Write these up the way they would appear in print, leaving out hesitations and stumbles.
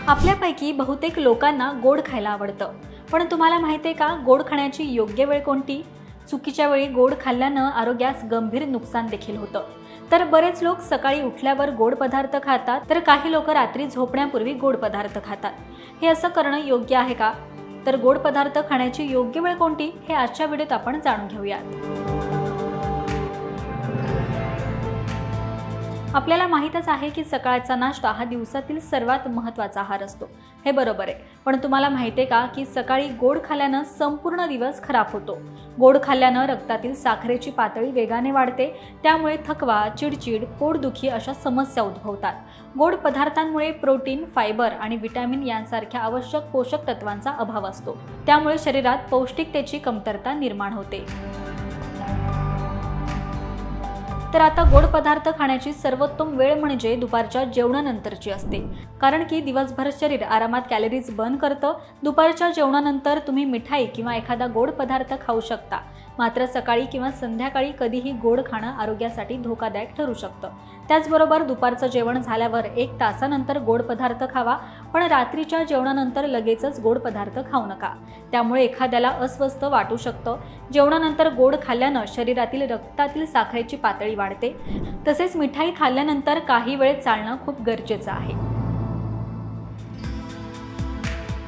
आपल्यापैकी बहुतेक लोकांना गोड खायला आवडतं, पण तुम्हाला माहिती आहे का गोड खाण्याची योग्य वेळ कोणती? चुकीच्या वेळी गोड खाल्ल्यानं आरोग्यास गंभीर नुकसान देखील होतं। तर बरेच लोक सकाळी उठल्यावर गोड पदार्थ खातात, तर काही लोक रात्री झोपण्यापूर्वी गोड पदार्थ खातात। हे असं करणं योग्य आहे का? तर गोड पदार्थ खाण्याची योग्य वेळ कोणती हे आजच्या व्हिडिओत आपण जाणून घेऊयात। आपल्याला माहीतच आहे की सकाळचा नाश्ता हा दिवसातील सर्वात महत्त्वाचा आहार असतो। हे बरोबर आहे, पण तुम्हाला माहिती आहे का की सकाळी गोड खाल्ल्यानं संपूर्ण दिवस खराब होतो। गोड खाल्ल्यानं रक्तातील साखरेची पातळी वेगाने वाढते, त्यामुळे थकवा, चिडचिड, पोटदुखी अशा समस्या उद्भवतात। गोड पदार्थांमुळे प्रोटीन, फायबर आणि व्हिटॅमिन यांसारख्या आवश्यक पोषक तत्वांचा अभाव असतो, त्यामुळे शरीरात पौष्टिकतेची कमतरता निर्माण होते। तर आता गोड पदार्थ खाण्याची सर्वोत्तम वेळ म्हणजे दुपारच्या जेवणानंतरची असते, कारण की दिवसभर शरीर आरामात कॅलरीज बर्न करतं। दुपारच्या जेवणानंतर तुम्ही मिठाई किंवा एखादा गोड पदार्थ खाऊ शकता, मात्र सकाळी किंवा संध्याकाळी कधीही गोड खाणं आरोग्यासाठी धोकादायक ठरू शकतं। त्याचबरोबर दुपारचं जेवण झाल्यावर 1 तासानंतर गोड पदार्थ खावा, पण रात्रीच्या जेवणानंतर लगेचच गोड पदार्थ खाऊ नका, त्यामुळे एखाद्याला अस्वस्थ वाटू शकतं। जेवणानंतर गोड खाल्ल्यानं शरीरातील रक्तातील साखरेची पातळी वाढते, तसेच मिठाई खाल्ल्यानंतर काही वेळ चालणं खूप गरजेचं आहे।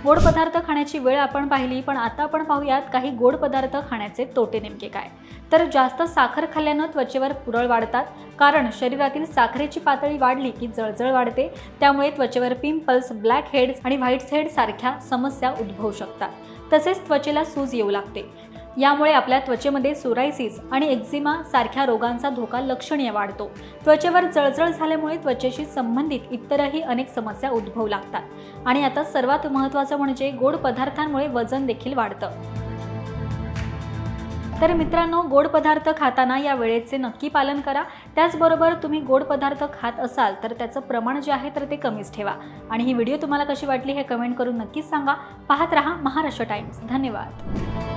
गोड पदार्थ खाण्याची वेळ आपण पाहिली, पण आता आपण पाहूयात काही गोड पदार्थ खाण्याचे तोटे नेमके काय। तर जास्त साखर खाल्ल्यानं त्वचेवर पुरळ वाढतात, कारण शरीरातील साखरेची पातळी वाढली की जळजळ वाढते, त्यामुळे त्वचेवर पिंपल्स, ब्लॅक हेड्स आणि व्हाईट हेड सारख्या समस्या उद्भवू शकतात। तसेच त्वचेला सूज येऊ लागते, यामुळे आपल्या त्वचेमध्ये सोरायसिस आणि एक्झिमा सारख्या रोगांचा धोका लक्षणीय वाढतो। त्वचेवर जळजळ झाल्यामुळे त्वचेशी संबंधित इतरही अनेक समस्या उद्भवू लागतात। आणि आता सर्वात महत्त्वाचं म्हणजे गोड पदार्थांमुळे वजन देखील वाढतं। तर मित्रांनो, गोड पदार्थ खाताना या वेळेचे नक्की पालन करा। त्याचबरोबर तुम्ही गोड पदार्थ खात असाल तर त्याचं प्रमाण जे आहे तर ते कमीच ठेवा। आणि ही व्हिडिओ तुम्हाला कशी वाटली हे कमेंट करून नक्कीच सांगा। पाहत रहा महाराष्ट्र टाइम्स। धन्यवाद।